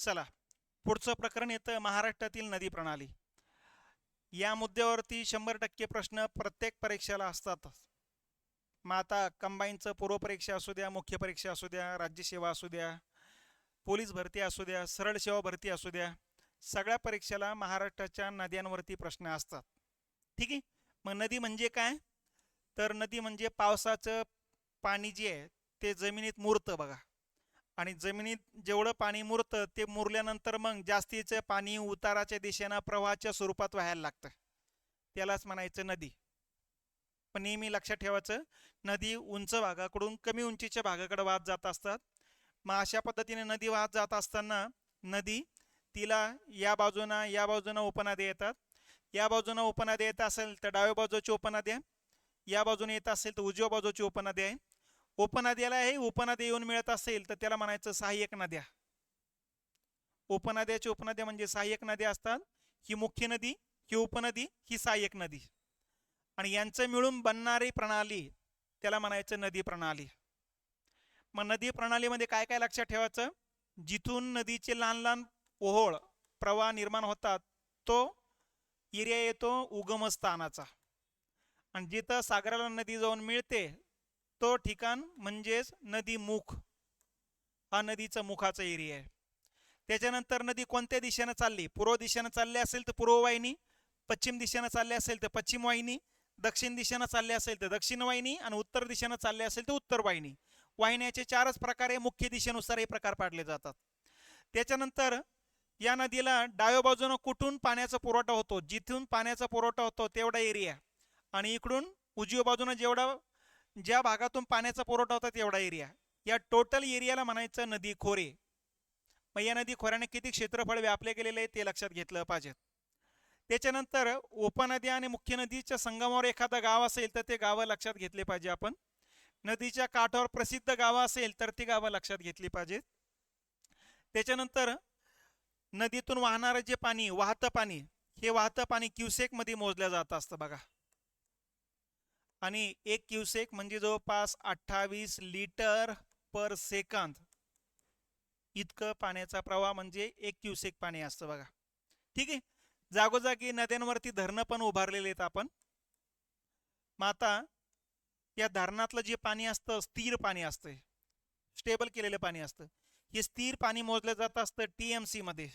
चला पुढचं प्रकरण येतं महाराष्ट्रातील नदी प्रणाली. या मुद्द्यावरती 100% प्रश्न प्रत्येक परीक्षेला असतातच. मग आता कंबाईनचं पूर्व परीक्षा असू द्या, मुख्य परीक्षा असू द्या, राज्यसेवा असू द्या, पोलीस भरती असू द्या, सरळ सेवा भरती असू द्या, सगळ्या परीक्षेला महाराष्ट्राच्या नद्यांवरती प्रश्न असतात. ठीक आहे. मग नदी म्हणजे काय? तर नदी म्हणजे पावसाचं पाणी जे आहे ते जमिनीत मुरतं बघा. आणि जमिनीत जेवढं पाणी मुरतं ते मुरल्यानंतर मग जास्तीचं पाणी उताराच्या दिशेनं प्रवाहाच्या स्वरूपात व्हायला लागतं. त्यालाच म्हणायचं नदी. पण नेहमी लक्षात ठेवायचं, नदी उंच भागाकडून कमी उंचीच्या भागाकडे वाहत जात असतात. मग अशा पद्धतीने नदी वाहत जात असताना नदी तिला या बाजूनं उपनद्या येतात. या बाजूनं उपनद्या येत असेल तर डाव्या बाजूची उपनद्या, या बाजूने येत असेल तर उजव्या बाजूची उपनद्या आहे. उपनद्याला हे उपनद्या येऊन मिळत असेल तर त्याला म्हणायचं सहाय्यक नद्या. उपनद्याची उपनद्या म्हणजे सहाय्यक नद्या असतात. ही मुख्य नदी, ही उपनदी, ही सहाय्यक नदी आणि यांचं मिळून बनणारी प्रणाली त्याला म्हणायचं नदी प्रणाली. मग नदी प्रणालीमध्ये काय काय लक्षात ठेवायचं? जिथून नदीचे लहान लहान ओहोळ प्रवाह निर्माण होतात तो एरिया येतो उगमस्थानाचा. आणि जिथं सागराला नदी जाऊन मिळते तो ठिकाण म्हणजेच नदी मुख, हा नदीचा मुखाचा एरिया आहे. त्याच्यानंतर नदी कोणत्या दिशेनं चालली? पूर्व दिशेनं चालली असेल तर पूर्व वाहिनी, पश्चिम दिशेनं चालली असेल तर पश्चिम वाहिनी, दक्षिण दिशेनं चालली असेल तर दक्षिण वाहिनी आणि उत्तर दिशेनं चालली असेल तर उत्तर वाहिनी. वाहिन्याचे 4च प्रकारे मुख्य दिशेनुसार हे प्रकार पाडले जातात. त्याच्यानंतर या नदीला डाव्या बाजूनं कुठून पाण्याचा पुरवठा होतो? जिथून पाण्याचा पुरवठा होतो तेवढा एरिया, आणि इकडून उजव्या बाजूनं जेवढा ज्या भागातून पाण्याचा पुरवठा होता तेवढा एरिया, या टोटल एरियाला म्हणायचं नदी खोरे. मग या नदी खोऱ्याने किती क्षेत्रफळ व्यापले गेलेले आहे ते लक्षात घेतलं पाहिजे. त्याच्यानंतर उपनद्या आणि मुख्य नदीच्या संगमावर एखादं गाव असेल तर ते गावं लक्षात घेतले पाहिजे आपण. नदीच्या काठावर प्रसिद्ध गावं असेल तर ती गावं लक्षात घेतली पाहिजेत. त्याच्यानंतर नदीतून वाहणारं जे पाणी, वाहतं पाणी, हे वाहतं पाणी क्युसेक मध्ये मोजलं जात असतं बघा. आणि 1 क्युसेक म्हणजे जवळपास 28 लिटर पर सेकंद इतकं पाण्याचा प्रवाह म्हणजे 1 क्युसेक पाणी असतं बघा. ठीक आहे. जागोजागी नद्यांवरती धरणं पण उभारलेले आहेत आपण. मग आता या धरणातलं जे पाणी असतं स्थिर पाणी असतं, स्टेबल केलेलं पाणी असतं. हे स्थिर पाणी मोजलं जात असतं टीएमसी मध्ये.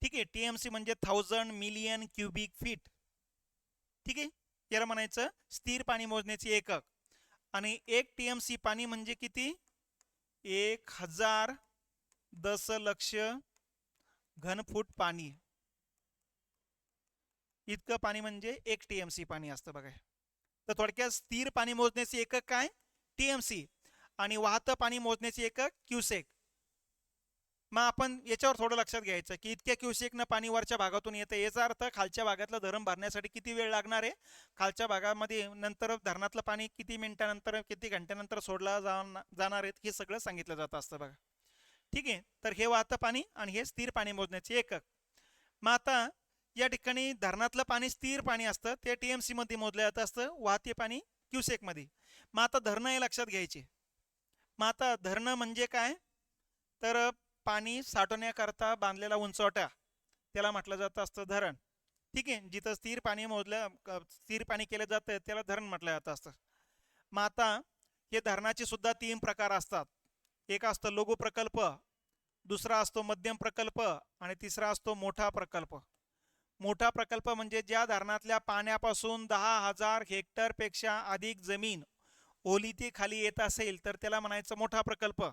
ठीक आहे. टीएमसी म्हणजे 1000 मिलियन क्युबिक फीट. ठीक आहे. याला म्हणायचं स्थिर पाणी मोजण्याचे एकक. आणि 1 टीएमसी पाणी म्हणजे किती? 1000 दशलक्ष घनफूट पाणी. इतकं पाणी म्हणजे 1 टीएमसी पाणी असतं बघा. तर थोडक्यात स्थिर पाणी मोजण्याचे एकक काय? टीएमसी. आणि वाहतं पाणी मोजण्याचे एकक क्युसेक. मग आपण याच्यावर थोडं लक्षात घ्यायचं की इतक्या क्युसेकनं पाणी वरच्या भागातून येतं, याचा अर्थ खालच्या भागातलं धरण भरण्यासाठी किती वेळ लागणार आहे, खालच्या भागामध्ये नंतर धरणातलं पाणी किती मिनिटानंतर किती घंट्यानंतर सोडला जाणार आहेत हे सगळं सांगितलं जात असतं बघा. ठीक आहे. तर हे वाहतं पाणी आणि हे स्थिर पाणी मोजण्याचे एकक. मग आता या ठिकाणी धरणातलं पाणी स्थिर पाणी असतं, ते टीएमसी मध्ये मोजलं जात असतं, वाहते पाणी क्युसेक मध्ये. मग आता धरणं हे लक्षात घ्यायचे. मग आता धरणं म्हणजे काय? तर पाणी साठवण्याकरता बांधलेला उंचवटा त्याला म्हटलं जातं असतं धरण. ठीक आहे. जिथं स्थिर पाणी स्थिर पाणी केलं जातं त्याला धरण म्हटलं जातं असतं. मग आता हे धरणाचे सुद्धा 3 प्रकार असतात. एक असतो लघु प्रकल्प, दुसरा असतो मध्यम प्रकल्प आणि तिसरा असतो मोठा प्रकल्प. मोठा प्रकल्प म्हणजे ज्या धरणातल्या पाण्यापासून 10,000 हेक्टर पेक्षा अधिक जमीन ओलिती खाली येत असेल तर त्याला म्हणायचं मोठा प्रकल्प.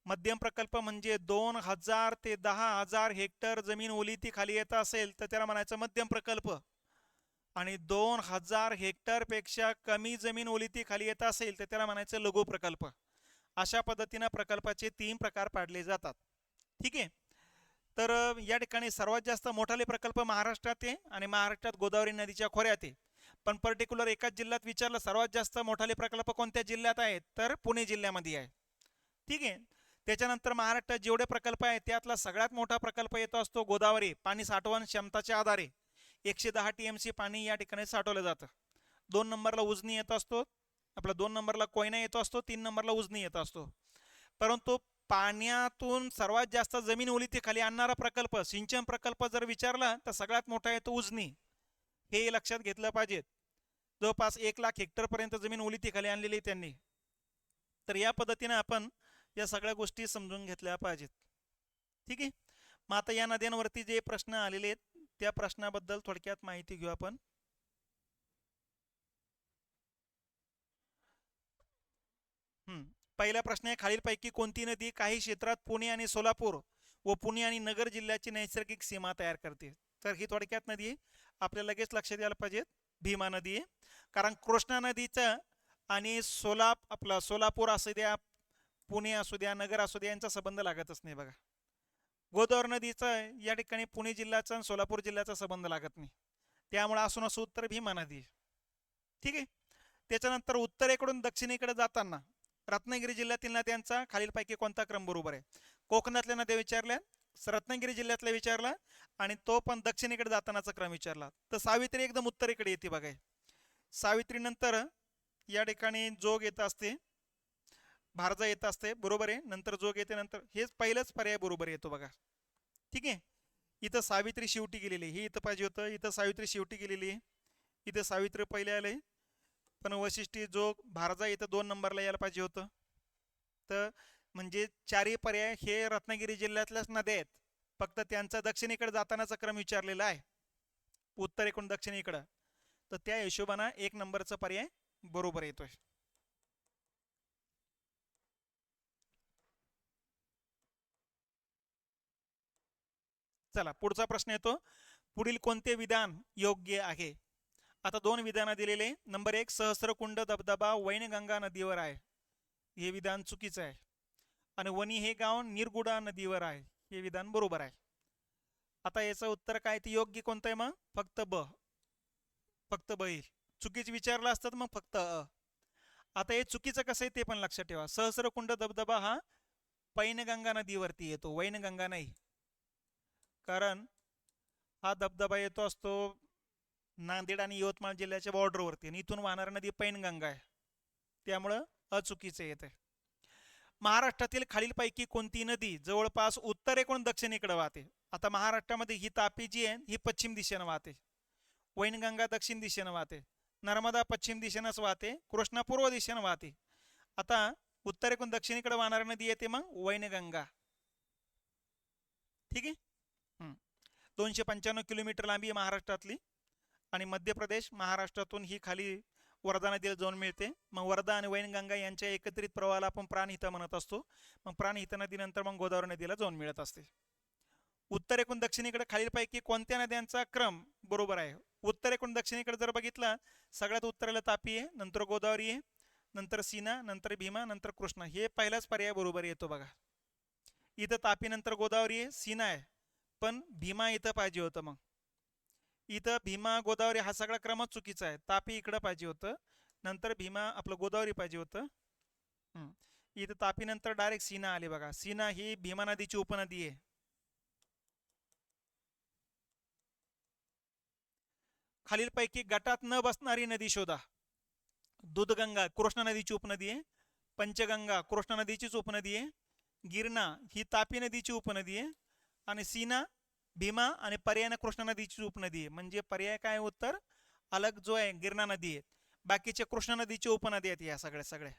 मध्यम प्रकल्प म्हणजे 2000 ते 10,000 हेक्टर जमीन ओलिती खाली येत असेल तर त्याला म्हणायचं मध्यम प्रकल्प. आणि 2000 हेक्टर पेक्षा कमी जमीन ओलिती खाली येत असेल तर त्याला म्हणायचं लघु प्रकल्प. अशा पद्धतीने प्रकल्पाचे 3 प्रकार पाडले जातात. ठीक आहे. तर या ठिकाणी सर्वात जास्त मोठाले प्रकल्प महाराष्ट्रात आहे आणि महाराष्ट्रात गोदावरी नदीच्या खोऱ्यात आहे. पण पर्टिक्युलर एकाच जिल्ह्यात विचारलं सर्वात जास्त मोठाले प्रकल्प कोणत्या जिल्ह्यात आहेत तर पुणे जिल्ह्यामध्ये आहे. ठीक आहे. त्याच्यानंतर महाराष्ट्रात जेवढे प्रकल्प आहेत त्यातला सगळ्यात मोठा प्रकल्प येतो असतो गोदावरी. पाणी साठवण क्षमताच्या आधारे 110 टीएमसी पाणी या ठिकाणी साठवलं जातं. 2 नंबरला उजनी येत असतो, आपला 2 नंबरला कोयना येतो असतो, 3 नंबरला उजनी येत असतो. परंतु पाण्यातून सर्वात जास्त जमीन ओलिती खाली आणणारा प्रकल्प, सिंचन प्रकल्प जर विचारला तर सगळ्यात मोठा आहे तो उजनी. हे लक्षात घेतलं पाहिजे. जवळपास 1,00,000 हेक्टर पर्यंत जमीन ओलिती खाली आणलेली त्यांनी. तर या पद्धतीने आपण या सगळ्या गोष्टी समजून घेतल्या पाहिजेत. ठीक आहे. मग आता या नद्यांवरती जे प्रश्न आलेले आहेत त्या प्रश्नाबद्दल थोडक्यात माहिती घेऊ आपण. पहिला प्रश्न आहे, खालीलपैकी कोणती नदी काही क्षेत्रात पुणे आणि सोलापूर व पुणे आणि नगर जिल्ह्याची नैसर्गिक सीमा तयार करते? तर ही थोडक्यात नदी आपल्याला लगेच लक्षात यायला पाहिजे, भीमा नदी आहे. कारण कृष्णा नदीचं आणि सोलापूर असू द्या, पुणे असू द्या, नगर असू द्या, यांचा संबंध लागतच नाही बघा. गोदावरी नदीचा या ठिकाणी पुणे जिल्ह्याचा आणि सोलापूर जिल्ह्याचा संबंध लागत नाही, त्यामुळे असून असं उत्तर भीमा नदी. ठीक आहे. त्याच्यानंतर उत्तरेकडून दक्षिणेकडे जाताना रत्नागिरी जिल्ह्यातील नद्यांचा खालीलपैकी कोणता क्रम बरोबर आहे? कोकणातल्या नद्या विचारल्या, रत्नागिरी जिल्ह्यातल्या विचारला, आणि तो पण दक्षिणेकडे जातानाचा क्रम विचारला. तर सावित्री एकदम उत्तरेकडे येते बघा. सावित्री नंतर या ठिकाणी जोग येत असते, भारजा येत असते, बरोबर आहे. नंतर जोग येते, नंतर हेच पहिलंच पर्याय बरोबर येतो बघा. ठीक आहे. इथं सावित्री शेवटी गेलेली, हे इथं पाहिजे होतं. इथं सावित्री शेवटी गेलेली आहे, इथं सावित्री पहिले आले, पण वशिष्ठी जोग भारजा इथं 2 नंबरला यायला पाहिजे होतं. तर म्हणजे चारही पर्याय हे रत्नागिरी जिल्ह्यातल्याच नद्या आहेत, फक्त त्यांचा दक्षिणेकडे जातानाचा क्रम विचारलेला आहे, उत्तरेकडून दक्षिणेकडं. तर त्या हिशोबानं 1 नंबरचा पर्याय बरोबर येतोय. चला पुढचा प्रश्न येतो, पुढील कोणते विधान योग्य आहे? आता 2 विधानं दिलेले. नंबर 1, सहस्रकुंड धबधबा वैनगंगा नदीवर आहे, हे विधान चुकीचं आहे. आणि वणी हे गाव निरगुडा नदीवर आहे, हे विधान बरोबर आहे. आता याचं उत्तर काय, ते योग्य कोणतं आहे? मग फक्त ब येईल. चुकीचं विचारलं असतं मग फक्त अ. आता हे चुकीचं कसं आहे ते पण लक्षात ठेवा. सहस्रकुंड धबधबा हा पैनगंगा नदीवरती येतो, वैनगंगा नाही. कारण हा धबधबा येतो असतो नांदेड आणि यवतमाळ जिल्ह्याच्या बॉर्डरवरती, आणि इथून वाहणारी नदी पैनगंगा आहे, त्यामुळं अचुकीचं येत आहे. महाराष्ट्रातील खालीलपैकी कोणती नदी जवळपास उत्तरेकडून दक्षिणेकडे वाहते? आता महाराष्ट्रामध्ये ही तापी जी आहे ही पश्चिम दिशेनं वाहते, वैनगंगा दक्षिण दिशेनं वाहते, नर्मदा पश्चिम दिशेनंच वाहते, कृष्णा पूर्व दिशेनं वाहते. आता उत्तरेकडून दक्षिणेकडे वाहणारी नदी येते मग वैनगंगा. ठीक आहे. 295 किलोमीटर लांबी आहे महाराष्ट्रातली, आणि मध्य प्रदेश महाराष्ट्रातून ही खाली वर्धा नदीला जाऊन मिळते. मग वर्धा आणि वैनगंगा यांच्या एकत्रित प्रवाहाला आपण प्राणहिता म्हणत असतो. मग प्राणहिता नदीनंतर मग गोदावरी नदीला जाऊन मिळत असते. उत्तरेकडून दक्षिणेकडे खालीलपैकी कोणत्या नद्यांचा क्रम बरोबर आहे? उत्तरेकडून दक्षिणेकडे जर बघितला, सगळ्यात उत्तरेला तापी आहे, नंतर गोदावरी आहे, नंतर सीना, नंतर भीमा, नंतर कृष्णा. हे पहिलाच पर्याय बरोबर येतो बघा. इथं तापी नंतर गोदावरी आहे, सीना आहे, पण भीमा इथं पाहिजे होतं. मग इथं भीमा गोदावरी हा सगळा क्रमच चुकीचा आहे. तापी इकडं पाहिजे होतं, नंतर भीमा आपलं गोदावरी पाहिजे होतं. इथं तापी नंतर डायरेक्ट सीना आली बघा. सीना ही भीमा नदीची उपनदी आहे. खालीलपैकी गटात न बसणारी नदी शोधा. दूधगंगा कृष्णा नदीची उपनदी आहे, पंचगंगा कृष्णा नदीचीच उपनदी आहे, गिरणा ही तापी नदीची उपनदी आहे, आणि सीना भीमा आणि पर्यायनं कृष्णा नदीची उपनदी आहे. म्हणजे पर्याय काय उत्तर अलग जो आहे गिरणा नदी आहे, बाकीचे कृष्णा नदीची उपनदी आहेत. या सगळ्या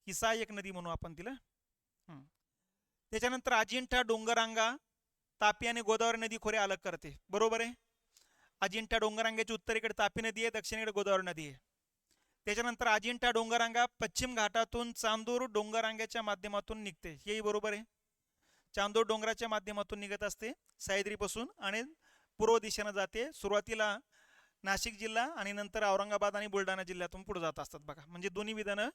ही सहाय्यक नदी म्हणू आपण तिला. त्याच्यानंतर अजिंठा डोंगररांगा तापी आणि गोदावरी नदी खोरे अलग करते, बरोबर आहे. अजिंठा डोंगररांगेची उत्तरेकडे तापी नदी आहे, दक्षिणेकडे गोदावरी नदी आहे. त्याच्यानंतर अजिंठा डोंगररांगा पश्चिम घाटातून चांदूर डोंगररांगेच्या माध्यमातून निघते, हेही बरोबर आहे. चांदोर डोंगराच्या माध्यमातून निघत असते सह्याद्रीपासून, आणि पूर्व दिशेनं जाते. सुरुवातीला नाशिक जिल्हा आणि नंतर औरंगाबाद आणि बुलढाणा जिल्ह्यातून पुढे जात असतात बघा. म्हणजे दोन्ही विधानं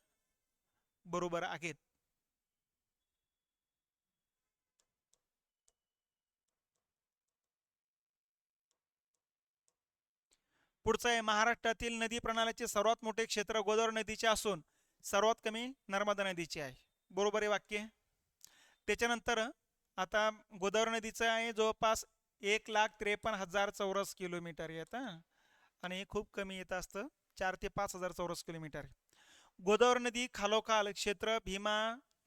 बरोबर आहेत. पुढचं आहे, महाराष्ट्रातील नदी प्रणालीचे सर्वात मोठे क्षेत्र गोदावरी नदीचे असून सर्वात कमी नर्मदा नदीचे आहे, बरोबर आहे वाक्य. त्याच्यानंतर आता गोदावरी नदीचं आहे जवळपास 1,53,000 चौरस किलोमीटर येतं, आणि हे खूप कमी येत असतं, 4 ते 5 हजार चौरस किलोमीटर. गोदावरी नदी खालोखाल क्षेत्र भीमा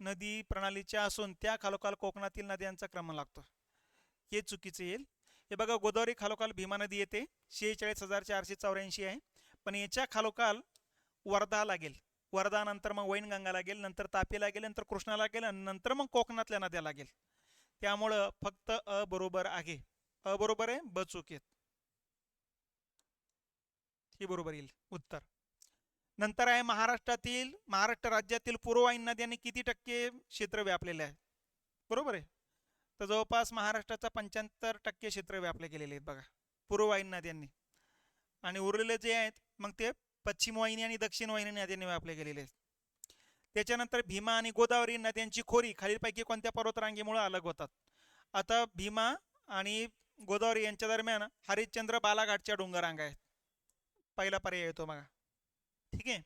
नदी प्रणालीच्या असून त्या खालोखाल कोकणातील नद्यांचा क्रम लागतो, हे चुकीचे येईल. हे बघा, गोदावरी खालोखाल भीमा नदी येते, 46,484 आहे. पण याच्या खालोखाल वर्धा लागेल, वर्धा नंतर मग वैनगंगा लागेल, नंतर तापी लागेल, नंतर कृष्णा लागेल, आणि नंतर मग कोकणातल्या नद्या लागेल. त्यामुळं फक्त अ बरोबर आहे. अ बरोबर आहे, ब चूक आहेत. ही बरोबर येईल उत्तर. नंतर आहे महाराष्ट्र राज्यातील पूर्ववाहिनी नद्यांनी किती टक्के क्षेत्र व्यापलेले आहे? बरोबर आहे. तर जवळपास महाराष्ट्राचा 75% क्षेत्र व्यापले गेलेले आहेत बघा पूर्ववाहिनी नद्यांनी. आणि उरलेले जे आहेत मग ते पश्चिम वाहिनी आणि दक्षिण वाहिनी नद्यांनी व्यापले गेलेले आहेत. त्याच्यानंतर भीमा आणि गोदावरी नद्यांची खोरी खालीलपैकी कोणत्या पर्वतरांगेमुळे अलग होतात? आता भीमा आणि गोदावरी यांच्या दरम्यान हरिश्चंद्र बालाघाटच्या डोंगररांगा आहेत. पहिला पर्याय येतो बघा. ठीक आहे.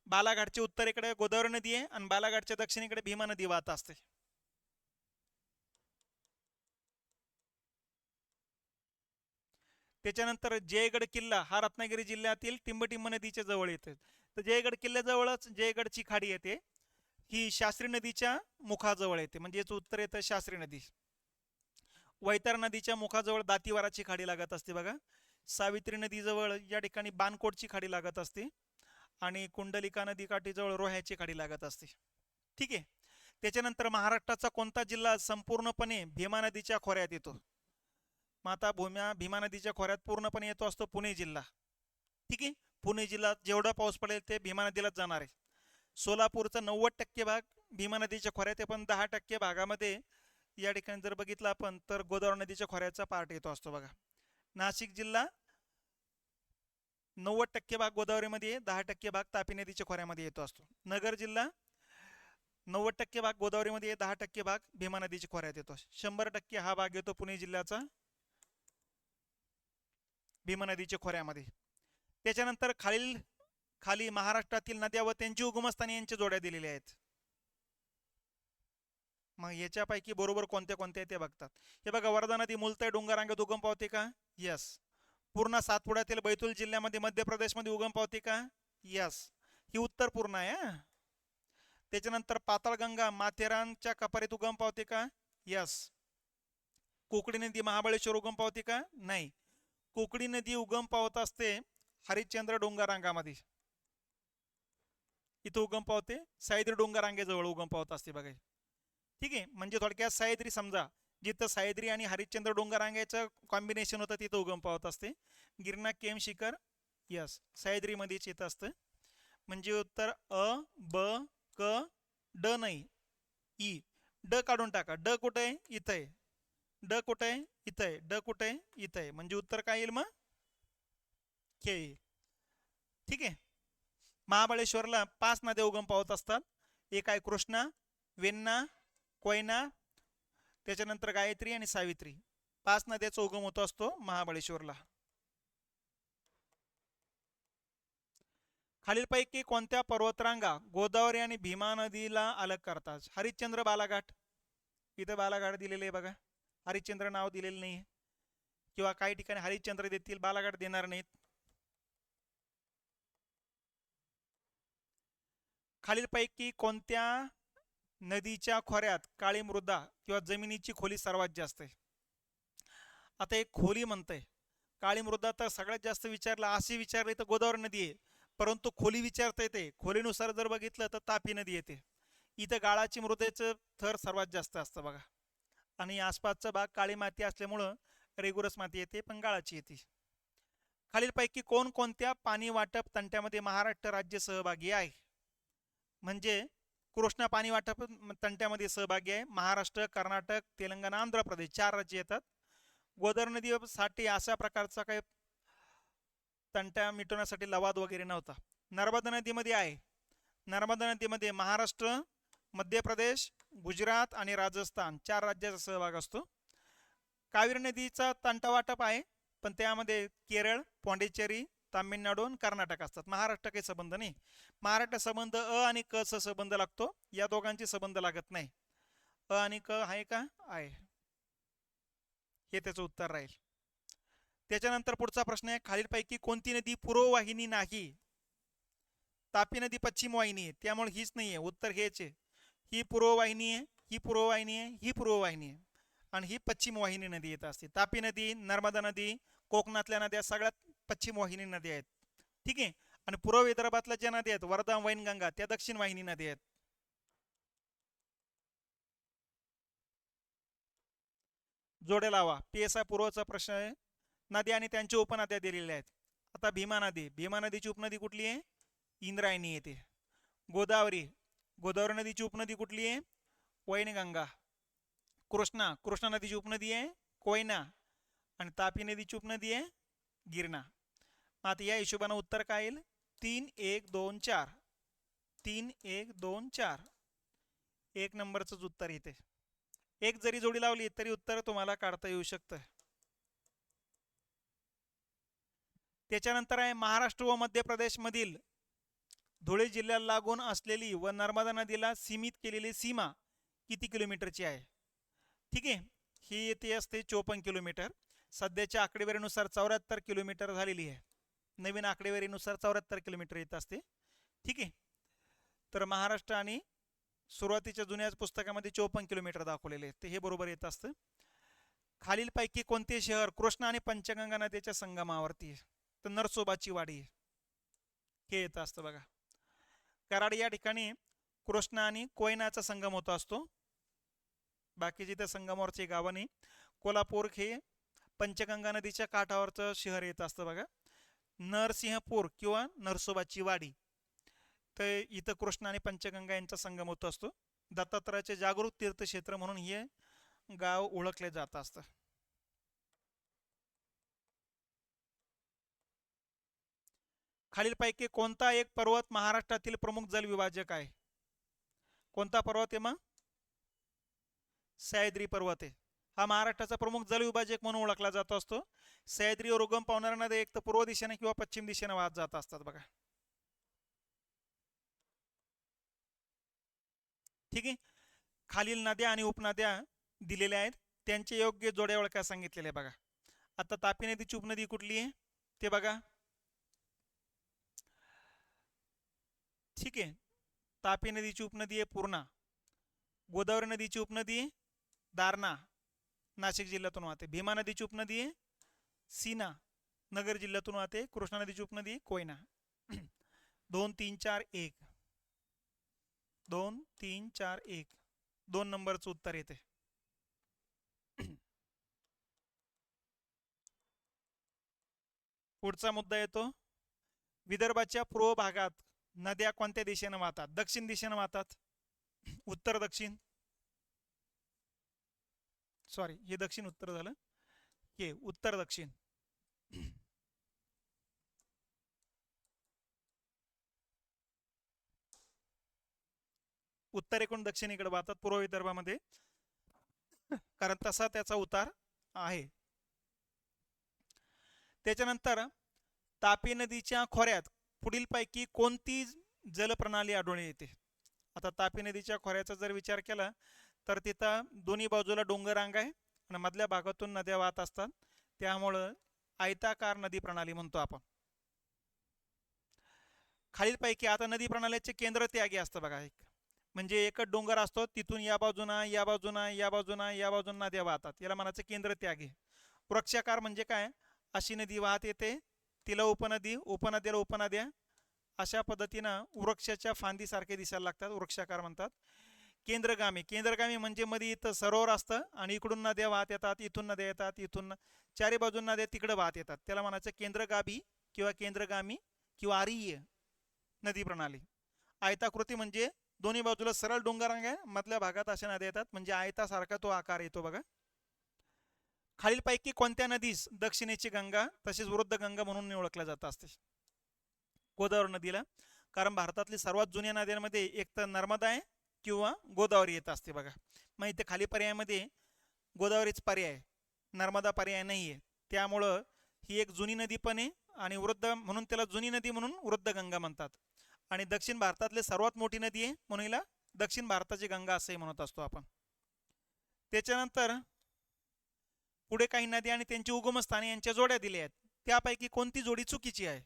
बालाघाटच्या उत्तरेकडे गोदावरी नदी आहे आणि बालाघाटच्या दक्षिणेकडे भीमा नदी वाहत असते. त्याच्यानंतर जयगड किल्ला हा रत्नागिरी जिल्ह्यातील टिंबटिंब नदीच्या जवळ येतो. तर जयगड किल्ल्याजवळच जयगडची खाडी येते, ही शास्त्री नदीच्या मुखाजवळ येते, म्हणजे याचं उत्तर येतं शास्त्री नदी. वैतरणा नदीच्या मुखाजवळ दातीवाराची खाडी लागत असते बघा. सावित्री नदीजवळ या ठिकाणी बाणकोटची खाडी लागत असते आणि कुंडलिका नदीकाठीजवळ रोह्याची खाडी लागत असते. ठीक आहे. त्याच्यानंतर महाराष्ट्राचा कोणता जिल्हा संपूर्णपणे भीमा नदीच्या खोऱ्यात येतो? मग आता भीमा नदीच्या खोऱ्यात पूर्णपणे येतो असतो पुणे जिल्हा. ठीक आहे. पुणे जिल्ह्यात जेवढा पाऊस पडेल ते भीमा नदीलाच जाणार आहे. सोलापूरचा 90% भाग भीमा नदीच्या खोऱ्यात आहे, पण 10% भागामध्ये या ठिकाणी जर बघितलं आपण तर गोदावरी नदीच्या खोऱ्याचा पार्ट येतो असतो बघा. नाशिक जिल्हा 90% भाग गोदावरीमध्ये, 10% भाग तापी नदीच्या खोऱ्यामध्ये येतो असतो. नगर जिल्हा 90% भाग गोदावरीमध्ये, 10% भाग भीमा नदीच्या खोऱ्यात येतो. 100% हा भाग येतो पुणे जिल्ह्याचा भीमा नदीच्या खोऱ्यामध्ये. त्याच्यानंतर खाली महाराष्ट्रातील नद्या व त्यांची उगमस्थाने यांच्या जोड्या दिलेल्या आहेत. मग याच्यापैकी बरोबर कोणत्या कोणत्या ते बघतात. हे बघा, वर्धा नदी मुलताई डोंगररांगेत उगम पावते का? यस. पूर्णा सातपुड्यातील बैतूल जिल्ह्यामध्ये मध्य प्रदेशमध्ये उगम पावते का? यस. ही उत्तर पूर्ण आहे. त्याच्यानंतर पाताळगंगा माथेरानच्या कपारीत उगम पावते का? यस. कोकणी नदी महाबळेश्वर उगम पावते का? नाही. कोकणी नदी उगम पावत असते हरिश्चंद्र डोंगररांगामध्ये, इथं उगम पावते. सह्याद्री डोंगररांगेजवळ उगम पावत असते बघा. ठीक आहे. म्हणजे थोडक्यात सह्याद्री समजा, जिथं सह्याद्री आणि हरिश्चंद्र डोंगररांगेचं कॉम्बिनेशन होतं तिथं उगम पावत असते. गिरणा केम शिखर, यस, सह्याद्रीमध्येच येत असतं. म्हणजे उत्तर अ, ब, क, ड नाही, ई. ड काढून टाका. ड कुठे आहे? इथं आहे. ड कुठे आहे? इथं आहे. ड कुठे आहे? इथं आहे. म्हणजे उत्तर काय येईल मग? के येईल. ठीक आहे. महाबळेश्वरला 5 नद्या उगम पावत असतात. एक आहे कृष्णा, वेण्णा, कोयना, त्याच्यानंतर गायत्री आणि सावित्री. 5 नद्याचा उगम होतो असतो महाबळेश्वरला. खालीलपैकी कोणत्या पर्वतरांगा गोदावरी आणि भीमा नदीला अलग करतात? हरिश्चंद्र बालाघाट, इथं बालाघाट दिलेले आहे बघा. हरिश्चंद्र नाव दिलेलं नाही, किंवा काही ठिकाणी हरिश्चंद्र देतील, बालाघाट देणार नाहीत. खालीलपैकी कोणत्या नदीच्या खोऱ्यात काळी मृदा किंवा जमिनीची खोली सर्वात जास्त आहे? आता एक खोली म्हणतंय, काळी मृदा तर सगळ्यात जास्त विचारला, असे विचारले तर गोदावरी नदी आहे. परंतु खोली विचारता येते, खोलीनुसार जर बघितलं तर तापी नदी येते. इथं गाळाची मृदेचं थर सर्वात जास्त असतं बघा. आणि आसपासचा भाग काळी माती असल्यामुळं रेगुरस माती येते, पण गाळाची येते. खालीलपैकी कोणकोणत्या पाणी वाटप तंट्यामध्ये महाराष्ट्र राज्य सहभागी आहे? म्हणजे कृष्णा पाणी वाटप तंट्यामध्ये सहभागी आहे. महाराष्ट्र, कर्नाटक, तेलंगणा, आंध्र प्रदेश 4 राज्य येतात. गोदावरी नदीसाठी अशा प्रकारचा काही तंट्या मिटवण्यासाठी लवाद वगैरे नव्हता. नर्मदा नदीमध्ये आहे. नर्मदा नदीमध्ये महाराष्ट्र, मध्य प्रदेश, गुजरात आणि राजस्थान 4 राज्याचा सहभाग असतो. कावेरी नदीचा तंटा वाटप आहे, पण त्यामध्ये केरळ, पाँडिचेरी, तामिळनाडू आणि कर्नाटक असतात. महाराष्ट्र काही संबंध नाही. महाराष्ट्र संबंध अ आणि क चा संबंध लागतो, या दोघांचे संबंध लागत नाही. अ आणि क आहे का? आहे. हे त्याचं उत्तर राहील. त्याच्यानंतर पुढचा प्रश्न आहे, खालीलपैकी कोणती नदी पूर्ववाहिनी नाही? तापी नदी पश्चिम वाहिनी आहे, त्यामुळे हीच नाही आहे, उत्तर हेच आहे. ही पूर्ववाहिनी आहे, ही पूर्ववाहिनी आहे, ही पूर्ववाहिनी आहे आणि ही पश्चिम वाहिनी नदी येत असते. तापी नदी, नर्मदा नदी, कोकणातल्या नद्या सगळ्यात पश्चिम वाहिनी नद्या आहेत. ठीक आहे. आणि पूर्व विदर्भातल्या ज्या नद्या आहेत वर्धा, वैनगंगा, त्या दक्षिण वाहिनी नद्या आहेत. जोडे लावा. PSI पूर्वचा प्रश्न आहे. नद्या आणि त्यांच्या उपनद्या दिलेल्या आहेत. आता भीमा नदी, भीमा नदीची उपनदी कुठली आहे? इंद्रायणी येते. गोदावरी, गोदावरी नदीची उपनदी कुठली आहे? वैनगंगा. कृष्णा, कृष्णा नदीची उपनदी आहे कोयना आणि तापी नदीची उपनदी आहे गिरणा. आता या हिशोबाने उत्तर काय येईल? 3 1 2 4. 3 1 2 4. एक नंबरच उत्तर येते. एक जरी जोडी लावली तरी उत्तर तुम्हाला काढता येऊ शकतं. त्याच्यानंतर आहे महाराष्ट्र व मध्य प्रदेश मधील धुळे जिल्ह्याला लागून असलेली व नर्मदा नदीला सीमित केलेली सीमा किती किलोमीटरची आहे? ठीक आहे. ही येते असते 54 किलोमीटर. सध्याच्या आकडेवारीनुसार 74 किलोमीटर झालेली आहे. नवीन आकडेवारीनुसार 74 किलोमीटर येत असते. ठीक आहे. तर महाराष्ट्र आणि सुरुवातीच्या जुन्या पुस्तकामध्ये 54 किलोमीटर दाखवलेले आहेत, ते हे बरोबर येत असतं. खालीलपैकी कोणते शहर कृष्णा आणि पंचगंगा नदीच्या संगमावरती आहे? तर नरसोबाची वाडी हे येत असतं बघा. कराड या ठिकाणी कृष्णा आणि कोयनाचा संगम होत असतो. बाकीची त्या संगमावरची गावं नाही. कोल्हापूर हे पंचगंगा नदीच्या काठावरचं शहर येत असतं बघा. नरसिंहपूर किंवा नरसोबाची वाडी, तर इथं कृष्णा आणि पंचगंगा यांचा संगम होत असतो. दत्तात्रयाचे जागृत तीर्थक्षेत्र म्हणून हे गाव ओळखले जात असतं. खालीलपैकी कोणता एक पर्वत महाराष्ट्रातील प्रमुख जलविभाजक आहे? कोणता पर्वत आहे मग? सह्याद्री पर्वत आहे. हा महाराष्ट्राचा प्रमुख जलविभाजक म्हणून ओळखला जात असतो. सह्याद्रीवर उगम पावणाऱ्या नद्या एक तर पूर्व दिशेने किंवा पश्चिम दिशेने वाहत जात असतात बघा. ठीक आहे. खालील नद्या आणि उपनद्या दिलेल्या आहेत, त्यांचे योग्य जोड्या ओळखा सांगितलेले बघा. आता तापी नदीची उपनदी कुठली आहे ते बघा. ठीक आहे. तापी नदीची उपनदी आहे पूर्णा. गोदावरी नदीची उपनदी आहे दारणा, नाशिक जिल्ह्यातून वाहते. भीमा नदीची उपनदी आहे सीना, नगर जिल्ह्यातून वाहते. कृष्णा नदीची उपनदी आहे कोयना. 2 3 4 1. 2 3 4 1. 2 नंबरचं उत्तर येते. पुढचा मुद्दा येतो. विदर्भाच्या पूर्व भागात नद्या कोणत्या दिशेने वाहतात? दक्षिण दिशेने वाहतात. उत्तर दक्षिण, सॉरी हे दक्षिण उत्तर झालं, हे उत्तर दक्षिण. उत्तरेकडून दक्षिणेकडे वाहतात पूर्व विदर्भामध्ये, कारण तसा त्याचा उतार आहे. त्याच्यानंतर तापी नदीच्या खोऱ्यात पुढीलपैकी कोणती जलप्रणाली आढळून येते? आता तापी नदीच्या खोऱ्याचा जर विचार केला तर तिथं दोन्ही बाजूला डोंगर रांग आहे आणि मधल्या भागातून नद्या वाहत असतात, त्यामुळं आयताकार नदी प्रणाली म्हणतो आपण. खालीलपैकी आता नदी प्रणालीचे केंद्र त्यागी असतं बघा. एक म्हणजे एकच डोंगर असतो, तिथून या बाजूना या बाजूना या बाजूना या बाजून नद्या वाहतात, याला म्हणायचं केंद्र त्यागी. वृक्षाकार म्हणजे काय? अशी नदी वाहत येते, तिला उपनदी, उपनद्याला उपनद्या, अशा पद्धतीनं वृक्षाच्या फांदीसारखे दिसायला लागतात, वृक्षाकार म्हणतात. केंद्रगामी, केंद्रगामी म्हणजे मध्ये इथं सरोवर असतं आणि इकडून नद्या वाहत येतात, इथून नद्या येतात, इथून चारी बाजून नद्या तिकडे वाहत येतात, त्याला म्हणायचं केंद्रगामी किंवा केंद्रगामी किंवा आरीय नदी प्रणाली. आयताकृती म्हणजे दोन्ही बाजूला सरळ डोंगरांग आहे, मधल्या भागात अशा नद्या येतात, म्हणजे आयतासारखा तो आकार येतो बघा. खालीलपैकी कोणत्या नदीस दक्षिणेची गंगा तसेच वृद्ध गंगा म्हणून ओळखल्या जात असते? गोदावरी नदीला, कारण भारतातली सर्वात जुन्या नद्यांमध्ये एक तर नर्मदा आहे किंवा गोदावरी येत असते बघा. मग इथे खाली पर्यायामध्ये गोदावरीच पर्याय, नर्मदा पर्याय नाही आहे, त्यामुळं ही एक जुनी नदी पण आहे आणि वृद्ध म्हणून त्याला जुनी नदी म्हणून वृद्ध गंगा म्हणतात. आणि दक्षिण भारतातली सर्वात मोठी नदी आहे म्हणून हिला दक्षिण भारताची गंगा असंही म्हणत असतो आपण. त्याच्यानंतर पुढे काही नदी आणि त्यांची उगमस्थाने यांच्या जोड्या दिल्या आहेत, त्यापैकी कोणती जोडी चुकीची आहे?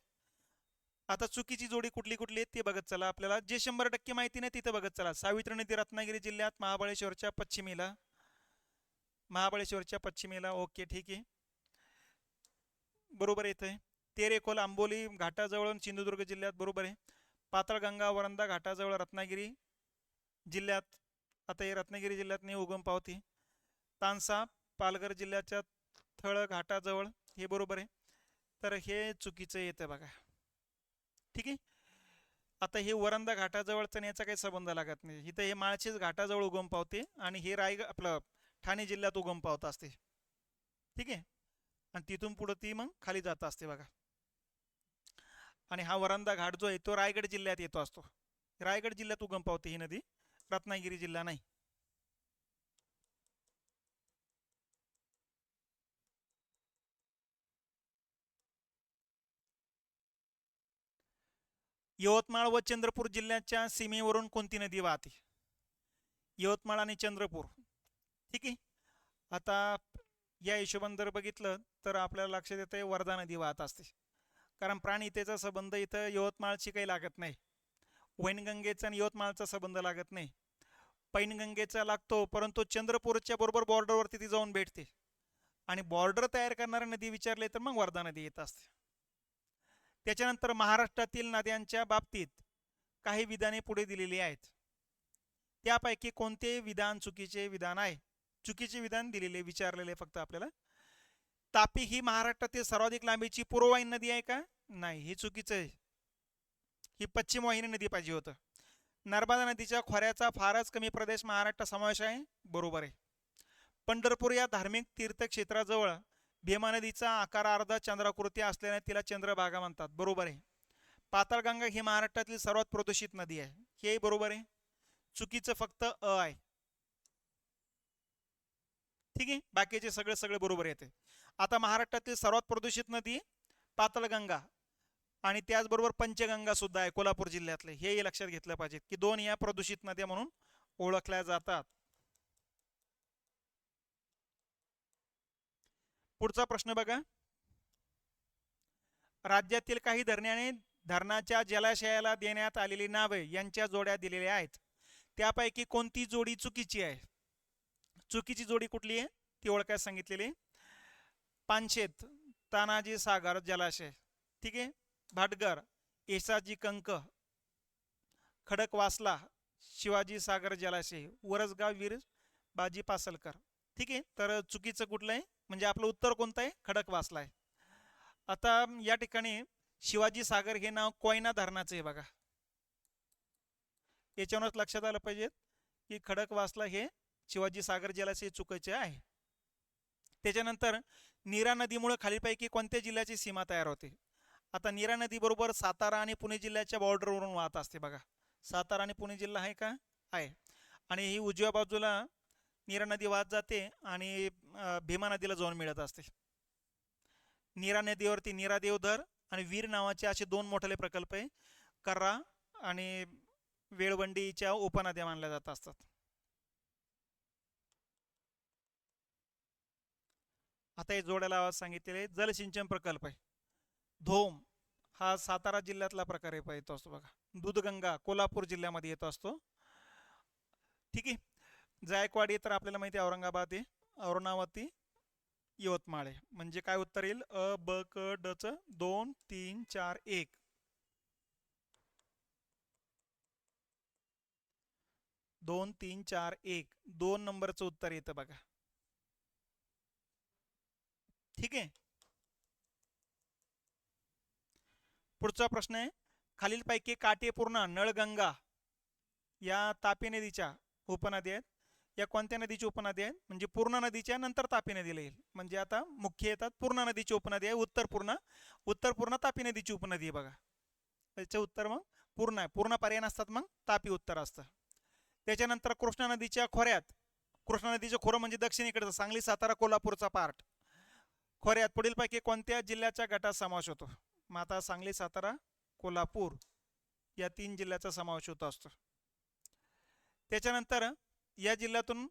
आता चुकीची जोडी कुठली कुठली आहे ते बघत चला. आपल्याला जे 100% माहिती नाही तिथं बघत चला. सावित्री नदी रत्नागिरी जिल्ह्यात महाबळेश्वरच्या पश्चिमेला. महाबळेश्वरच्या पश्चिमेला. ओके ठीक आहे, बरोबर येत आहे. तेरेखोल आंबोली घाटाजवळ सिंधुदुर्ग जिल्ह्यात, बरोबर आहे. पाताळगंगा वरंदा घाटाजवळ रत्नागिरी जिल्ह्यात. आता हे रत्नागिरी जिल्ह्यात नाही उगम पावती. तानसा पालघर जिल्ह्याच्या थळ घाटाजवळ, हे बरोबर आहे. तर हे चुकीचं येतं बघा. ठीक आहे. आता हे वरंदा घाटाजवळचं याचा काही संबंध लागत नाही. इथं हे माळशेज घाटाजवळ उगम पावते आणि हे आपलं ठाणे जिल्ह्यात उगम पावत असते. ठीक आहे. आणि तिथून पुढं ती मग खाली जात असते बघा. आणि हा वरंदा घाट जो आहे तो रायगड जिल्ह्यात येतो असतो. रायगड जिल्ह्यात उगम पावते ही नदी, रत्नागिरी जिल्हा नाही. यवतमाळ व चंद्रपूर जिल्ह्याच्या सीमेवरून कोणती नदी वाहते? यवतमाळ आणि चंद्रपूर. ठीक आहे. आता या हिशोबाने जर बघितलं तर आपल्याला लक्षात येतं वर्धा नदी वाहत असते. कारण प्राणहितेचा संबंध इथं यवतमाळशी काही लागत नाही. वैनगंगेचा आणि यवतमाळचा संबंध लागत नाही. पैनगंगेचा लागतो, परंतु चंद्रपूरच्या बरोबर बॉर्डरवरती ती जाऊन भेटते. आणि बॉर्डर तयार करणारी नदी विचारले तर मग वर्धा नदी येत असते. त्याच्यानंतर महाराष्ट्रातील नद्यांच्या बाबतीत काही विधाने पुढे दिलेली आहेत. त्यापैकी कोणते विधान चुकीचे विधान आहे? चुकीचे विधान दिलेले विचारलेले फक्त आपल्याला. तापी ही महाराष्ट्रातील सर्वाधिक लांबीची पूर्ववाहिनी नदी आहे का? नाही, हे चुकीचं आहे. ही पश्चिम वाहिनी नदी पाहिजे होतं. नर्मदा नदीच्या खोऱ्याचा फारच कमी प्रदेश महाराष्ट्रात समावेश आहे, बरोबर आहे. पंढरपूर या धार्मिक तीर्थक्षेत्राजवळ भीमा नदीचा आकार अर्धा चंद्राकृती असल्याने तिला चंद्रभागा म्हणतात, बरोबर आहे. पाताळगंगा ही महाराष्ट्रातील सर्वात प्रदूषित नदी आहे, हे बरोबर आहे. चुकीचं फक्त अ आहे. ठीक आहे, बाकीचे सगळे सगळे बरोबर येते. आता महाराष्ट्रातील सर्वात प्रदूषित नदी पाताळगंगा आणि त्याचबरोबर पंचगंगा सुद्धा आहे कोल्हापूर जिल्ह्यातले, हेही लक्षात घेतलं पाहिजे की दोन या प्रदूषित नद्या म्हणून ओळखल्या जातात. पुढचा प्रश्न बघा. राज्यातील काही धरणाने धरणाच्या जलाशयाला देण्यात आलेली नावे यांच्या जोड्या दिलेल्या आहेत. त्यापैकी कोणती जोडी चुकीची आहे? चुकीची जोडी कुठली आहे ती ओळखायला सांगितलेली. पानशेत तानाजी सागर जलाशय, ठीक आहे. भाटगर येसाजी कंक, खडकवासला शिवाजी सागर जलाशय, वरसगाव वीर बाजी पासलकर. ठीक आहे, तर चुकीचं कुठलं आहे म्हणजे आपलं उत्तर कोणतं आहे? खडकवासला आहे. आता या ठिकाणी शिवाजी सागर हे नाव कोयना धरणाचं आहे बघा. याच्यावरच लक्षात आलं पाहिजे की खडकवासला हे शिवाजी सागर जलाशय चुकीचे आहे. त्याच्यानंतर नीरा नदीमुळे खालीलपैकी कोणत्या जिल्ह्याची सीमा तयार होते? आता नीरा नदी बरोबर सातारा आणि पुणे जिल्ह्याच्या बॉर्डरवरून वाहत असते बघा. सातारा आणि पुणे जिल्हा आहे का? आहे. आणि ही उजव्या बाजूला नीरा नदी वाहत जाते आणि भीमा नदीला जाऊन मिळत असते. नीरा नदीवरती नीरा देवधर आणि वीर नावाचे असे दोन मोठे प्रकल्प आहे. कर्रा आणि वेळवंडीच्या उपनद्या मानल्या जात असतात. आता हे जोड्याला आवाज सांगितलेले जलसिंचन प्रकल्प आहे. धोम हा सातारा जिल्ह्यातला प्रकारे येतो असतो बघा. दूधगंगा कोल्हापूर जिल्ह्यामध्ये येतो असतो. ठीक आहे. जायकवाडी तर आपल्याला माहिती आहे औरंगाबाद आहे. औरणावती यवतमाळ आहे. म्हणजे काय उत्तर येईल? अ ब क ड च 2 3 4 1. 2 3 4 1 2 नंबरचं उत्तर येतं बघा. ठीक आहे. पुढचा प्रश्न आहे खालीलपैकी काटेपूर्णा नळगंगा या तापी नदीच्या उपनद्या आहेत. या कोणत्या नदीची उपनदी आहे? म्हणजे पूर्णा नदीच्या नंतर तापी नदीला येईल. म्हणजे आता मुख्य येतात पूर्णा नदीची उपनदी आहे उत्तर पूर्णा तापी नदीची उपनदी आहे बघा. त्याचे उत्तर मग पूर्णा आहे. पूर्णा पर्याय नसतात मग तापी उत्तर असतं. त्याच्यानंतर कृष्णा नदीच्या खोऱ्यात, कृष्णा नदीचं खोरं म्हणजे दक्षिणेकडचं सांगली सातारा कोल्हापूरचा पार्ट. खोऱ्यात पुढीलपैकी कोणत्या जिल्ह्याच्या गटात समावेश होतो? मग आता सांगली सातारा कोल्हापूर या 3 जिल्ह्याचा समावेश होत असतो. त्याच्यानंतर या जिल्ह्यातून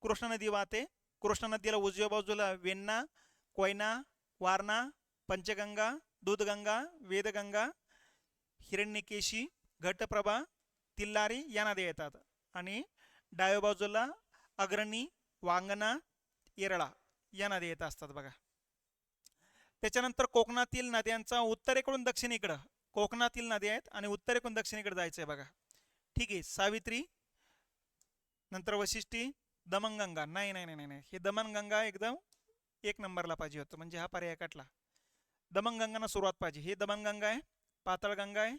कृष्णा नदी वाहते. कृष्णा नदीला उजव्या बाजूला वेण्णा, कोयना, वारणा, पंचगंगा, दूधगंगा, वेदगंगा, हिरण्यकेशी, घटप्रभा, तिल्लारी या नद्या येतात. आणि डाव्या बाजूला अग्रणी, वांगणा, येरळा या नद्या येत असतात बघा. त्याच्यानंतर कोकणातील नद्यांचा उत्तरेकडून दक्षिणेकडं, कोकणातील नद्या आहेत आणि उत्तरेकडून दक्षिणेकडे जायचं आहे बघा. ठीक आहे. सावित्री, नंतर वशिष्ठी, दमनगंगा. नाही नाही नाही नाही, हे दमनगंगा एकदम एक नंबरला पाहिजे होतं, म्हणजे हा पर्याय कटला. दमनगंगांना सुरुवात पाहिजे. हे दमनगंगा आहे, पाताळगंगा आहे,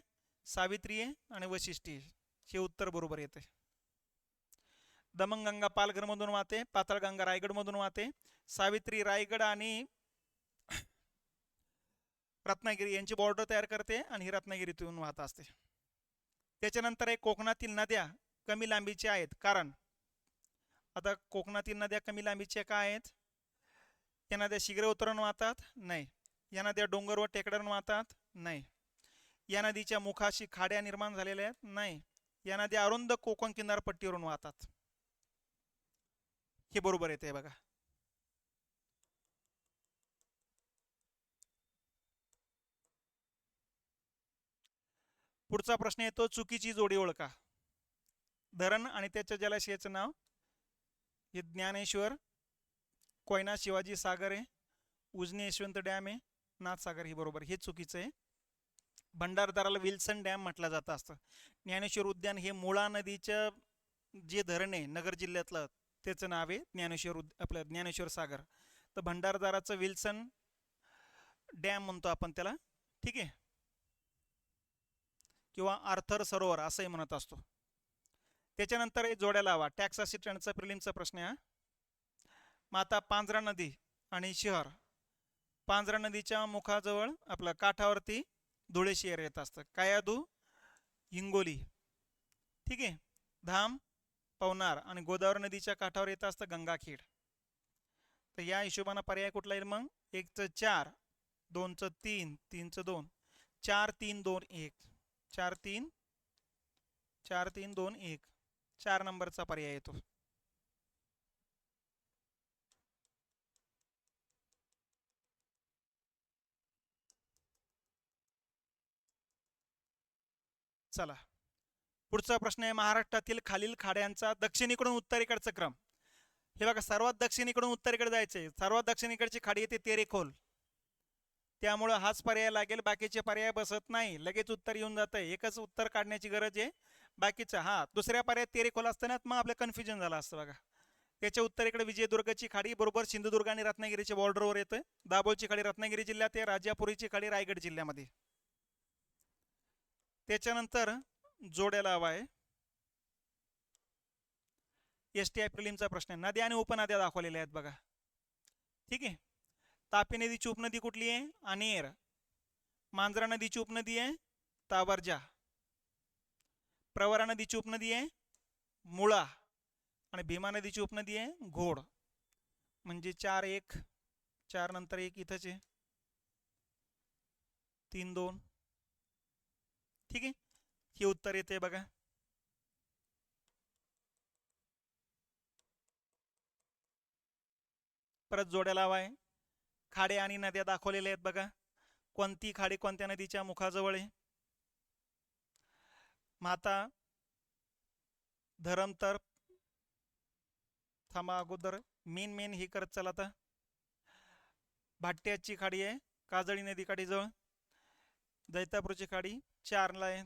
सावित्री आहे आणि वशिष्ठी आहे. हे उत्तर बरोबर येते. दमनगंगा पालघरमधून वाहते, पाताळगंगा रायगडमधून वाहते, सावित्री रायगड आणि रत्नागिरी यांची बॉर्डर तयार करते आणि ही रत्नागिरीतून वाहत असते. त्याच्यानंतर एक कोकणातील नद्या कमी लांबीच्या आहेत. कारण आता कोकणातील नद्या कमी लांबीच्या का आहेत? या नद्या शिखरे उतरून वाहतात? नाही. या नद्या डोंगर व टेकड्यावरून वाहतात? नाही. या नदीच्या मुखाशी खाड्या निर्माण झालेल्या आहेत? नाही. या नद्या अरुंद कोकण किनारपट्टीवरून वाहतात. हे बरोबर येते बघा. पुढचा प्रश्न येतो, चुकीची जोडी ओळखा. धरण आणि त्याच्या जलाशयाचं नाव हे ज्ञानेश्वर, कोयना शिवाजी सागर आहे, उजनी यशवंत डॅम आहे, नाथसागर. हे बरोबर, हे चुकीचं आहे. भंडारदराला विल्सन डॅम म्हटलं जातं असतं. ज्ञानेश्वर उद्यान हे मुळा नदीचं जे धरण आहे नगर जिल्ह्यातलं, त्याचं नाव आहे ज्ञानेश्वर आपलं ज्ञानेश्वर सागर. तर भंडारदराचं विल्सन डॅम म्हणतो आपण त्याला. ठीक आहे. किंवा आर्थर सरोवर असंही म्हणत असतो. त्याच्यानंतर जोड्या लावा. टॅक्स असिस्टंटचा प्रिलिमचा प्रश्न आहे. माता पांझरा नदी आणि शहर. पांझरा नदीच्या मुखाजवळ आपल्या काठावरती धुळे शहर येत असतं. कायाधू, हिंगोली. ठीक आहे. धाम, पवनार आणि गोदावरी नदीच्या काठावर येत असतं गंगाखेड. तर या हिशोबाने पर्याय कुठला येईल मग? 1चं 4, 2चं 3, 3चं 2, 4 3 2 1, 4 3 4 3 2 1, 4 नंबरचा पर्याय येतो. चला, पुढचा प्रश्न आहे, महाराष्ट्रातील खालील खाड्यांचा दक्षिणेकडून उत्तरेकडचा क्रम. हे बघा, सर्वात दक्षिणेकडून उत्तरेकडे जायचंय. सर्वात दक्षिणेकडची खाडी येते तेरेखोल. त्यामुळं हाच पर्याय लागेल, बाकीचे पर्याय बसत नाही. लगेच उत्तर येऊन जात आहे. एकच उत्तर काढण्याची गरज आहे. बाकीचं दुसऱ्या पर्यायात तेरेखोल असताना मग आपलं कन्फ्युजन झालं असतं बघा. त्याच्या उत्तरेकडे विजयदुर्गची खाडी बरोबर सिंधुदुर्ग आणि रत्नागिरीच्या बॉर्डरवर येतं. दाभोळची खाडी रत्नागिरी जिल्ह्यात आहे, राजापुरीची खाडी रायगड जिल्ह्यामध्ये. त्याच्यानंतर जोड्या लावा आहे. STI प्रिलिमचा प्रश्न आहे. नद्या आणि उपनद्या दाखवलेल्या आहेत बघा. ठीक आहे. तापी नदीची उपनदी कुठली आहे? अनेर. मांजरा नदीची उपनदी आहे ताबरजा. प्रवरा नदीची उपनदी आहे मुळा. आणि भीमा नदीची उपनदी आहे घोड. म्हणजे 4 1, 4 नंतर 1 इथंच आहे, 3 2. ठीक आहे. हे उत्तर येते बघा. परत जोड्या लावाय. खाडे आणि नद्या दाखवलेल्या आहेत बघा. कोणती खाडी कोणत्या नदीच्या मुखाजवळ आहे? माता धरम तर थांबा, अगोदर मेन हे करत चला. आता भाट्याची खाडी आहे काजळी नदी काठीजवळ. दैतापूरची खाडी 4ला आहे.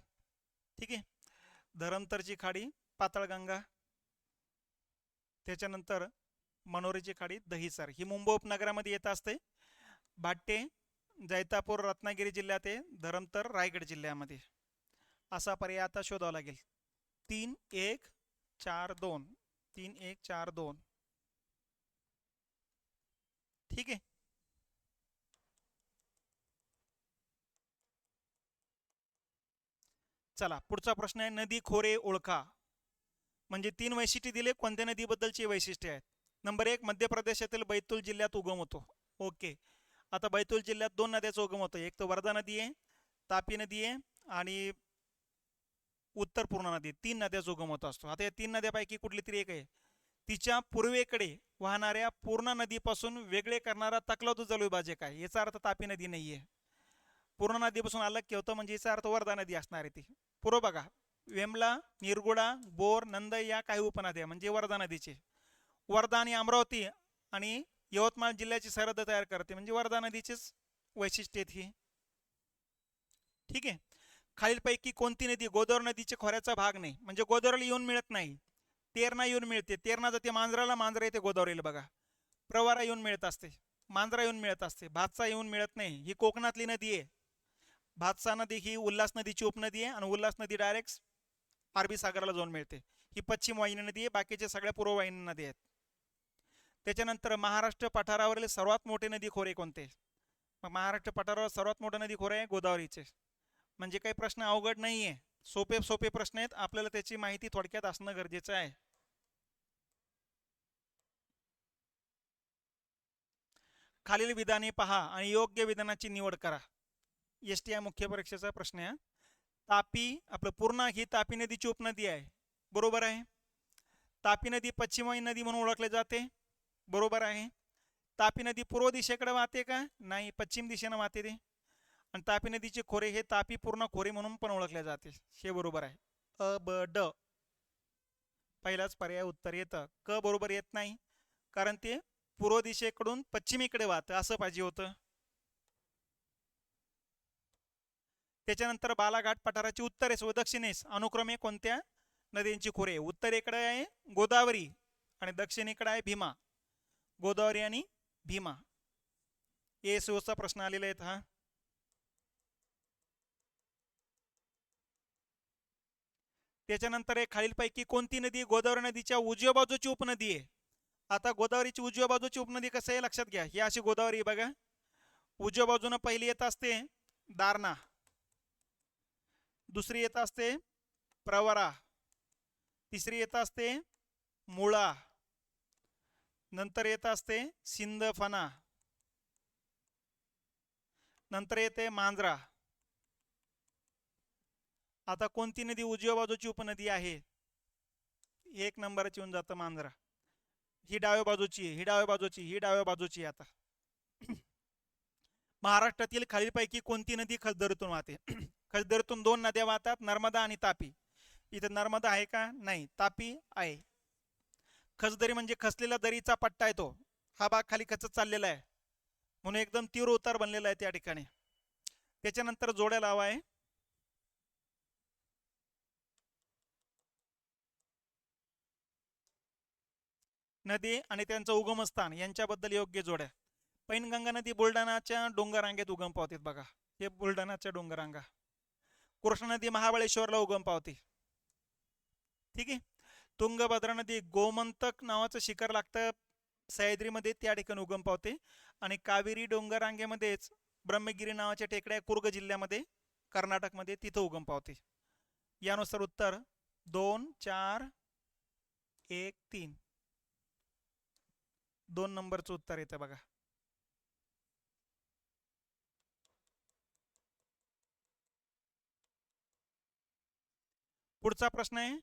ठीक आहे. धरमतरची खाडी पाताळगंगा. त्याच्यानंतर मनोरीची खाडी दहिसर. ही मुंबई उपनगरामध्ये येत असते. भाट्टे जैतापूर रत्नागिरी जिल्ह्यात आहे, धरमतर रायगड जिल्ह्यामध्ये. असा पर्याय आता शोधावा लागेल. 3 1 4 2, 3 1 4 2. ठीक आहे. चला, पुढचा प्रश्न आहे, नदी खोरे ओळखा. म्हणजे 3 वैशिष्ट्ये दिले, कोणत्या नदीबद्दलची वैशिष्ट्ये आहेत. नंबर 1, मध्य प्रदेशातील बैतूल जिल्ह्यात उगम होतो. ओके. आता बैतूल जिल्ह्यात 2 नद्याचा उगम होतो. एक तर वर्धा नदी आहे, तापी नदी आहे आणि उत्तर पूर्णा नदी. 3 नद्याचा उगम होत असतो. आता या 3 नद्यापैकी कुठली तरी एक आहे. तिच्या पूर्वेकडे वाहणाऱ्या पूर्णा नदीपासून वेगळे करणारा तकलादू जलविभाजक आहे. याचा अर्थ तापी नदी नाहीये. पूर्ण नदीपासून अलग होतं म्हणजे याचा अर्थ वर्धा नदी असणार आहे ती. पूर्व बघा, वेमला, निरगुडा, बोर, नंद या काही उपनद्या म्हणजे वर्धा नदीचे. वर्धा आणि अमरावती आणि यवतमाळ जिल्ह्याची सरहद्द तयार करते म्हणजे वर्धा नदीचेच वैशिष्ट्य आहेत ही. ठीक आहे. खालीलपैकी कोणती नदी गोदावरी नदीच्या खोऱ्याचा भाग नाही म्हणजे गोदावरीला येऊन मिळत नाही? तेरणा येऊन मिळते, तेरणा जाते मांजराला, मांजरा येते गोदावरीला बघा. प्रवरा येऊन मिळत असते, मांजरा येऊन मिळत असते, भातसा येऊन मिळत नाही. ही कोकणातली नदी आहे. भातसा नदी ही उल्हास नदीची उपनदी आहे आणि उल्हास नदी डायरेक्ट अरबी सागराला जाऊन मिळते. ही पश्चिम वाहिनी नदी आहे, बाकीच्या सगळ्या पूर्व वाहिनी नदी आहेत. त्याच्यानंतर महाराष्ट्र पठारावरील सर्वात मोठे नदी खोरे कोणते? मग महाराष्ट्र पठारावर सर्वात मोठे नदी खोरे आहे गोदावरीचे. म्हणजे काही प्रश्न अवघड नाही आहे, सोपे सोपे प्रश्न आहेत, आपल्याला त्याची माहिती थोडक्यात असणं गरजेचं आहे. खालील विधाने पहा आणि योग्य विधानाची निवड करा. STI मुख्य परीक्षेचा प्रश्न आहे. तापी आपलं पूर्णा ही तापी नदीची उपनदी आहे, बरोबर आहे. तापी नदी पश्चिम वाहिनी नदी म्हणून ओळखले जाते, बरोबर आहे. तापी नदी पूर्व दिशेकडे वाहते का? नाही, पश्चिम दिशेने वाहते ते. आणि तापी नदीचे खोरे हे तापी पूर्ण खोरे म्हणून पण ओळखले जाते, हे बरोबर आहे. अ ब ड पहिलाच पर्याय उत्तर येतं. क बरोबर येत नाही कारण ते पूर्व दिशेकडून पश्चिमेकडे वाहतं, असं पाहिजे होतं. त्याच्यानंतर बालाघाट पठाराची उत्तरेस व दक्षिणेस अनुक्रमे कोणत्या नद्यांची खोरे? उत्तरेकडे आहे गोदावरी आणि दक्षिणेकडे आहे भीमा. गोदावरी आणि भीमा. चा प्रश्न आलेला आहे हा. त्याच्यानंतर खालीलपैकी कोणती नदी गोदावरी नदीच्या उजव्या बाजूची उपनदी आहे? आता गोदावरीची उजव्या बाजूची उपनदी कसं आहे लक्षात घ्या. ही अशी गोदावरी बघा, उजव्या बाजूने पहिली येत असते दारणा, दुसरी येत असते प्रवरा, तिसरी येत असते मुळा, नंतर येत असते सिंदफणा, नंतर येते मांजरा. आता कोणती नदी उजव्या बाजूची उपनदी आहे? एक नंबरची येऊन जातं मांजरा. ही डाव्या बाजूची, ही डाव्या बाजूची, ही डाव्या बाजूची. आता महाराष्ट्रातील खालीलपैकी कोणती नदी खलदरीतून वाहते? खलदरीतून दोन नद्या वाहतात, नर्मदा आणि तापी. इथे नर्मदा आहे का? नाही, तापी आहे. खचदरी म्हणजे खचलेला दरीचा पट्टा आहे तो, हा भाग खाली खचत चाललेला आहे म्हणून एकदम तीव्र उतार बनलेला आहे त्या ठिकाणी. त्याच्यानंतर जोड्या लावा आहे. नदी आणि त्यांचं उगमस्थान यांच्याबद्दल योग्य जोड्या. पैनगंगा नदी बुलढाणाच्या डोंगररांगेत उगम पावते बघा, हे बुलढाणाच्या डोंगररांगा. कृष्णा नदी महाबळेश्वरला उगम पावते. ठीक आहे. तुंगभद्रा नदी गोमंतक नावाचं शिखर लागतं सह्याद्रीमध्ये, त्या ठिकाणी उगम पावते. आणि कावेरी डोंगररांगेमध्येच ब्रह्मगिरी नावाच्या टेकड्या कुर्ग जिल्ह्यामध्ये कर्नाटकमध्ये, तिथं उगम पावते. यानुसार उत्तर 2, 4, 1, 3, 2 नंबरचं उत्तर येतं बघा. पुढचा प्रश्न आहे,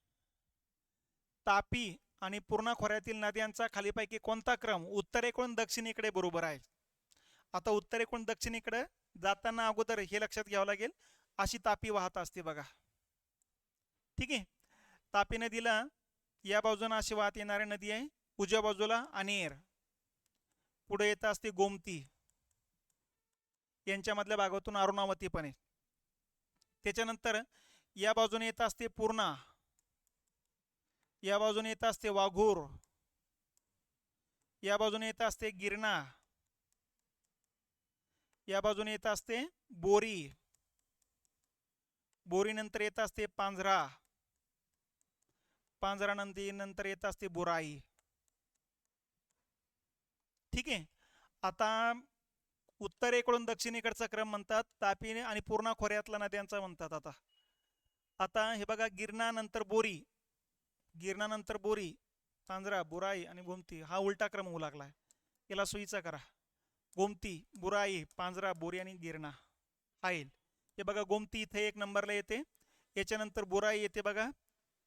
तापी आणि पूर्णा खोऱ्यातील नद्यांचा खालीपैकी कोणता क्रम उत्तरेकडून दक्षिणेकडे बरोबर आहे? आता उत्तरेकडून दक्षिणेकडे जाताना अगोदर हे लक्षात घ्यावं लागेल, अशी तापी वाहत असते बघा. ठीक आहे. तापी नदीला या बाजूला अशी वाहत येणारी नदी आहे, उजव्या बाजूला अनेर, पुढे येत असते गोमती, यांच्यामधल्या भागातून अरुणावती पण आहे. त्याच्यानंतर या बाजूने येत असते पूर्णा, या बाजूने येत असते वाघूर, या बाजूने येत असते गिरणा, या बाजूने येत असते बोरी, बोरी नंतर येत असते पांझरा, पांझरा नंतर येत असते बुराई. ठीक आहे. आता उत्तरेकडून दक्षिणेकडचा क्रम म्हणतात तापी आणि पूर्णा खोऱ्यातला नद्यांचा म्हणतात. आता आता हे बघा, गिरणा नंतर बोरी, गिरणा नंतर बोरी, पांझरा, बुराई आणि गोमती, हा उलटा क्रम होऊ लागला आहे. याला सोयीचा करा. गोमती, बुराई, पांझरा, बोरी आणि गिरणा हा येईल. हे बघा, गोमती इथे 1 नंबरला येते, याच्यानंतर बुराई येते बघा,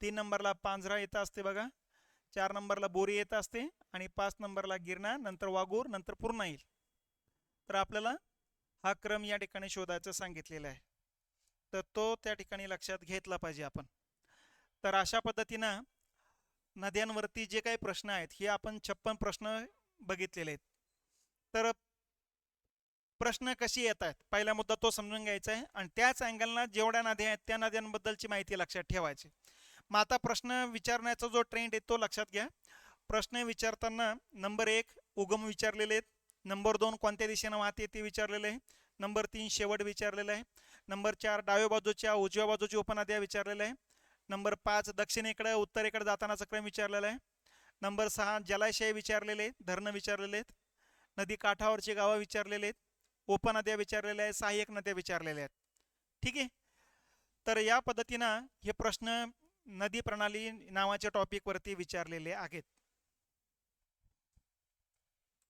3 नंबरला पांझरा येत असते बघा, 4 नंबरला बोरी येत असते आणि 5 नंबरला गिरणा, नंतर वाघूर, नंतर पूर्णा येईल. तर आपल्याला हा क्रम या ठिकाणी शोधायचं सांगितलेला आहे, तर तो त्या ठिकाणी लक्षात घेतला पाहिजे आपण. तर अशा पद्धतीनं नद्यांवरती जे काही प्रश्न आहेत हे आपण 56 प्रश्न बघितलेले आहेत. तर प्रश्न कशी येत आहेत पहिला मुद्दा तो समजून घ्यायचा आहे आणि त्याच अँगलला जेवढ्या नद्या आहेत त्या नद्यांबद्दलची माहिती लक्षात ठेवायची. मग आता प्रश्न विचारण्याचा जो ट्रेंड आहे तो लक्षात घ्या. प्रश्न विचारताना नंबर 1 उगम विचारलेले आहेत, नंबर 2 कोणत्या दिशेनं वाहते ते विचारलेलं आहे, नंबर 3 शेवट विचारलेला आहे, नंबर 4 डाव्या बाजूच्या उजव्या बाजूची उपनद्या विचारलेल्या आहे, नंबर 5 दक्षिणेकडे उत्तरेकडे जातानाचा क्रम विचारलेला आहे, नंबर 6 जलाशय विचारलेले आहेत, धरणं विचारलेले आहेत, नदी काठावरची गावं विचारलेले आहेत, उपनद्या विचारलेल्या आहेत, सहाय्यक नद्या विचारलेल्या आहेत. ठीक आहे. तर या पद्धतीनं हे प्रश्न नदी प्रणाली नावाच्या टॉपिकवरती विचारलेले आहेत.